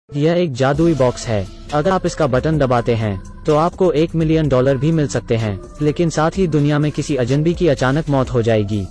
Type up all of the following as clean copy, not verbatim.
यह एक जादुई बॉक्स है। अगर आप इसका बटन दबाते हैं तो आपको $1 मिलियन भी मिल सकते हैं, लेकिन साथ ही दुनिया में किसी अजनबी की अचानक मौत हो जाएगी।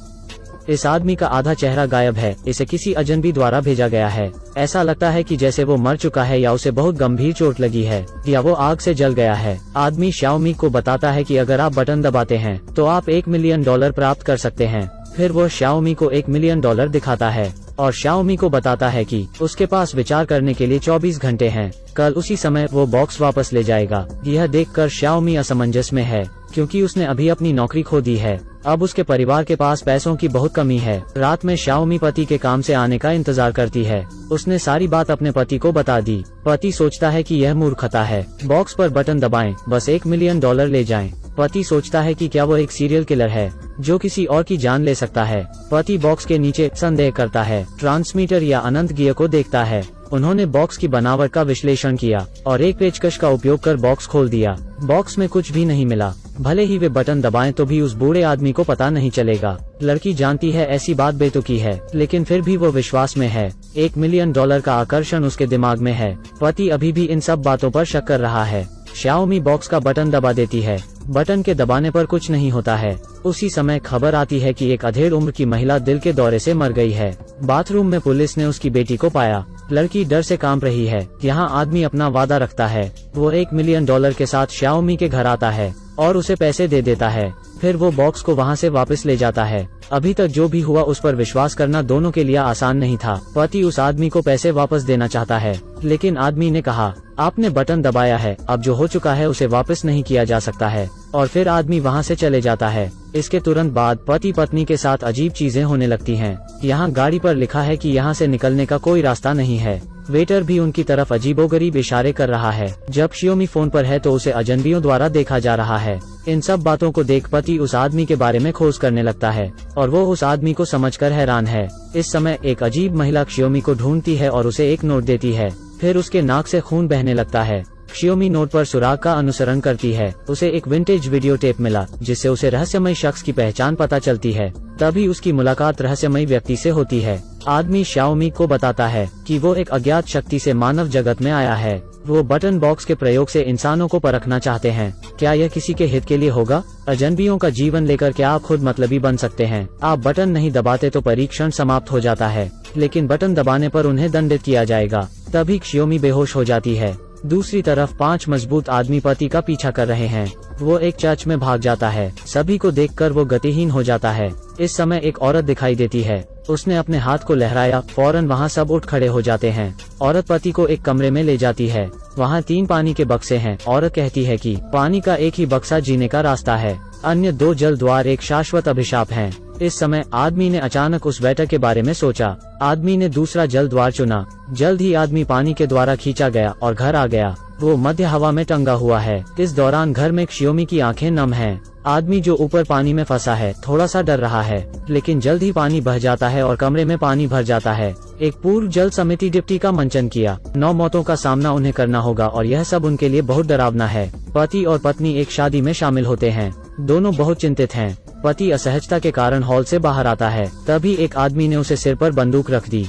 इस आदमी का आधा चेहरा गायब है। इसे किसी अजनबी द्वारा भेजा गया है। ऐसा लगता है कि जैसे वो मर चुका है या उसे बहुत गंभीर चोट लगी है या वो आग से जल गया है। आदमी शाओमी को बताता है कि अगर आप बटन दबाते हैं तो आप $1 मिलियन प्राप्त कर सकते हैं। फिर वो शाओमी को $1 मिलियन दिखाता है और शाओमी को बताता है कि उसके पास विचार करने के लिए 24 घंटे हैं। कल उसी समय वो बॉक्स वापस ले जाएगा। यह देखकर शाओमी असमंजस में है, क्योंकि उसने अभी अपनी नौकरी खो दी है। अब उसके परिवार के पास पैसों की बहुत कमी है। रात में शाओमी पति के काम से आने का इंतजार करती है। उसने सारी बात अपने पति को बता दी। पति सोचता है कि यह मूर्खता है। बॉक्स पर बटन दबाएं, बस $1 मिलियन ले जाएं। पति सोचता है कि क्या वो एक सीरियल किलर है जो किसी और की जान ले सकता है। पति बॉक्स के नीचे संदेह करता है, ट्रांसमीटर या अनंत गियर को देखता है। उन्होंने बॉक्स की बनावट का विश्लेषण किया और एक पेचकश का उपयोग कर बॉक्स खोल दिया। बॉक्स में कुछ भी नहीं मिला। भले ही वे बटन दबाएं तो भी उस बूढ़े आदमी को पता नहीं चलेगा। लड़की जानती है ऐसी बात बेतुकी है, लेकिन फिर भी वो विश्वास में है। $1 मिलियन का आकर्षण उसके दिमाग में है। पति अभी भी इन सब बातों पर शक कर रहा है। शाओमी बॉक्स का बटन दबा देती है। बटन के दबाने पर कुछ नहीं होता है। उसी समय खबर आती है कि एक अधेड़ उम्र की महिला दिल के दौरे से मर गई है। बाथरूम में पुलिस ने उसकी बेटी को पाया। लड़की डर से कांप रही है। यहाँ आदमी अपना वादा रखता है। वो $1 मिलियन के साथ शाओमी के घर आता है और उसे पैसे दे देता है। फिर वो बॉक्स को वहाँ से वापस ले जाता है। अभी तक जो भी हुआ उस पर विश्वास करना दोनों के लिए आसान नहीं था। पति उस आदमी को पैसे वापस देना चाहता है, लेकिन आदमी ने कहा, आपने बटन दबाया है, अब जो हो चुका है उसे वापस नहीं किया जा सकता है। और फिर आदमी वहाँ से चले जाता है। इसके तुरंत बाद पति पत्नी के साथ अजीब चीजें होने लगती हैं। यहाँ गाड़ी पर लिखा है कि यहाँ से निकलने का कोई रास्ता नहीं है। वेटर भी उनकी तरफ अजीबोगरीब इशारे कर रहा है। जब शियोमी फोन पर है तो उसे अजनबियों द्वारा देखा जा रहा है। इन सब बातों को देख पति उस आदमी के बारे में खोज करने लगता है और वो उस आदमी को समझकर हैरान है। इस समय एक अजीब महिला शियोमी को ढूंढती है और उसे एक नोट देती है। फिर उसके नाक से खून बहने लगता है। शियोमी नोट पर सुराग का अनुसरण करती है। उसे एक विंटेज वीडियो टेप मिला, जिससे उसे रहस्यमय शख्स की पहचान पता चलती है। तभी उसकी मुलाकात रहस्यमय व्यक्ति से होती है। आदमी शाओमी को बताता है कि वो एक अज्ञात शक्ति से मानव जगत में आया है। वो बटन बॉक्स के प्रयोग से इंसानों को परखना चाहते हैं। क्या यह किसी के हित के लिए होगा? अजनबियों का जीवन लेकर क्या आप खुद मतलबी बन सकते हैं? आप बटन नहीं दबाते तो परीक्षण समाप्त हो जाता है, लेकिन बटन दबाने पर उन्हें दंडित किया जाएगा। तभी शियोमी बेहोश हो जाती है। दूसरी तरफ 5 मजबूत आदमी पति का पीछा कर रहे हैं। वो एक चर्च में भाग जाता है। सभी को देखकर वो गतिहीन हो जाता है। इस समय एक औरत दिखाई देती है। उसने अपने हाथ को लहराया, फौरन वहाँ सब उठ खड़े हो जाते हैं। औरत पति को एक कमरे में ले जाती है। वहाँ 3 पानी के बक्से हैं। औरत कहती है कि पानी का एक ही बक्सा जीने का रास्ता है, अन्य 2 जल द्वार एक शाश्वत अभिशाप हैं। इस समय आदमी ने अचानक उस वेटर के बारे में सोचा। आदमी ने दूसरा जल द्वार चुना। जल्द ही आदमी पानी के द्वारा खींचा गया और घर आ गया। वो मध्य हवा में टंगा हुआ है। इस दौरान घर में शियोमी की आंखें नम हैं। आदमी जो ऊपर पानी में फंसा है थोड़ा सा डर रहा है, लेकिन जल्द ही पानी बह जाता है और कमरे में पानी भर जाता है। एक पूर्व जल समिति डिप्टी का मंचन किया। 9 मौतों का सामना उन्हें करना होगा और यह सब उनके लिए बहुत डरावना है। पति और पत्नी एक शादी में शामिल होते हैं। दोनों बहुत चिंतित हैं। पति असहजता के कारण हॉल से बाहर आता है। तभी एक आदमी ने उसे सिर पर बंदूक रख दी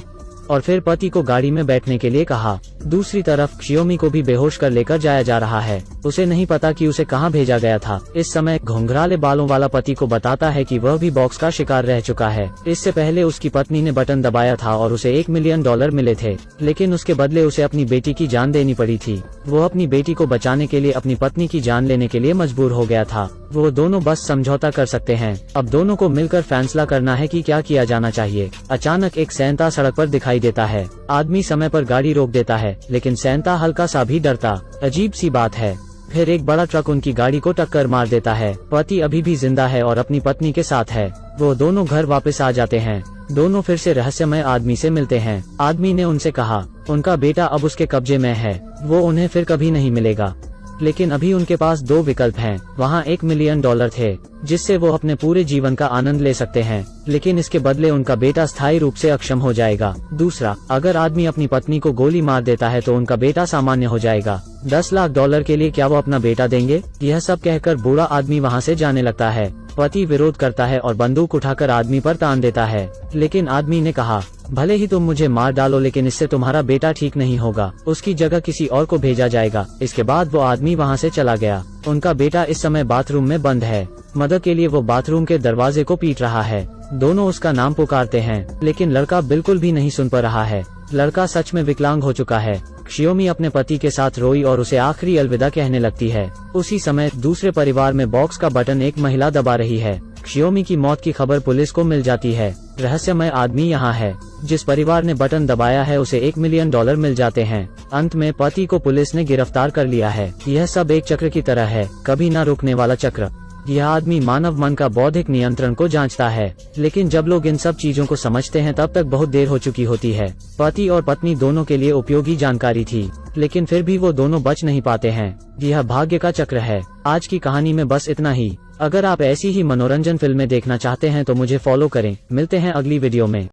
और फिर पति को गाड़ी में बैठने के लिए कहा। दूसरी तरफ शियोमी को भी बेहोश कर लेकर जाया जा रहा है। उसे नहीं पता कि उसे कहां भेजा गया था। इस समय घुंघराले बालों वाला पति को बताता है कि वह भी बॉक्स का शिकार रह चुका है। इससे पहले उसकी पत्नी ने बटन दबाया था और उसे $1 मिलियन मिले थे, लेकिन उसके बदले उसे अपनी बेटी की जान देनी पड़ी थी। वो अपनी बेटी को बचाने के लिए अपनी पत्नी की जान लेने के लिए मजबूर हो गया था। वो दोनों बस समझौता कर सकते हैं। अब दोनों को मिलकर फैसला करना है कि क्या किया जाना चाहिए। अचानक एक सैंता सड़क पर दिखाई देता है। आदमी समय पर गाड़ी रोक देता है, लेकिन सैंता हल्का सा भी डरता। अजीब सी बात है। फिर एक बड़ा ट्रक उनकी गाड़ी को टक्कर मार देता है। पति अभी भी जिंदा है और अपनी पत्नी के साथ है। वो दोनों घर वापस आ जाते हैं। दोनों फिर से रहस्यमय आदमी से मिलते हैं। आदमी ने उनसे कहा उनका बेटा अब उसके कब्जे में है, वो उन्हें फिर कभी नहीं मिलेगा। लेकिन अभी उनके पास 2 विकल्प हैं। वहाँ $1 मिलियन थे, जिससे वो अपने पूरे जीवन का आनंद ले सकते हैं, लेकिन इसके बदले उनका बेटा स्थायी रूप से अक्षम हो जाएगा। दूसरा, अगर आदमी अपनी पत्नी को गोली मार देता है तो उनका बेटा सामान्य हो जाएगा। $10 लाख के लिए क्या वो अपना बेटा देंगे? यह सब कहकर बूढ़ा आदमी वहाँ से जाने लगता है। पति विरोध करता है और बंदूक उठाकर आदमी पर तान देता है, लेकिन आदमी ने कहा, भले ही तुम मुझे मार डालो लेकिन इससे तुम्हारा बेटा ठीक नहीं होगा, उसकी जगह किसी और को भेजा जाएगा। इसके बाद वो आदमी वहाँ से चला गया। उनका बेटा इस समय बाथरूम में बंद है। मदद के लिए वो बाथरूम के दरवाजे को पीट रहा है। दोनों उसका नाम पुकारते हैं, लेकिन लड़का बिल्कुल भी नहीं सुन पा रहा है। लड़का सच में विकलांग हो चुका है। शियोमी अपने पति के साथ रोई और उसे आखिरी अलविदा कहने लगती है। उसी समय दूसरे परिवार में बॉक्स का बटन एक महिला दबा रही है। शियोमी की मौत की खबर पुलिस को मिल जाती है। रहस्यमय आदमी यहाँ है। जिस परिवार ने बटन दबाया है उसे $1 मिलियन मिल जाते हैं। अंत में पति को पुलिस ने गिरफ्तार कर लिया है। यह सब एक चक्र की तरह है, कभी न रुकने वाला चक्र। यह आदमी मानव मन का बौद्धिक नियंत्रण को जांचता है, लेकिन जब लोग इन सब चीजों को समझते हैं तब तक बहुत देर हो चुकी होती है। पति और पत्नी दोनों के लिए उपयोगी जानकारी थी, लेकिन फिर भी वो दोनों बच नहीं पाते हैं। यह भाग्य का चक्र है। आज की कहानी में बस इतना ही। अगर आप ऐसी ही मनोरंजन फिल्में देखना चाहते हैं तो मुझे फॉलो करें। मिलते हैं अगली वीडियो में।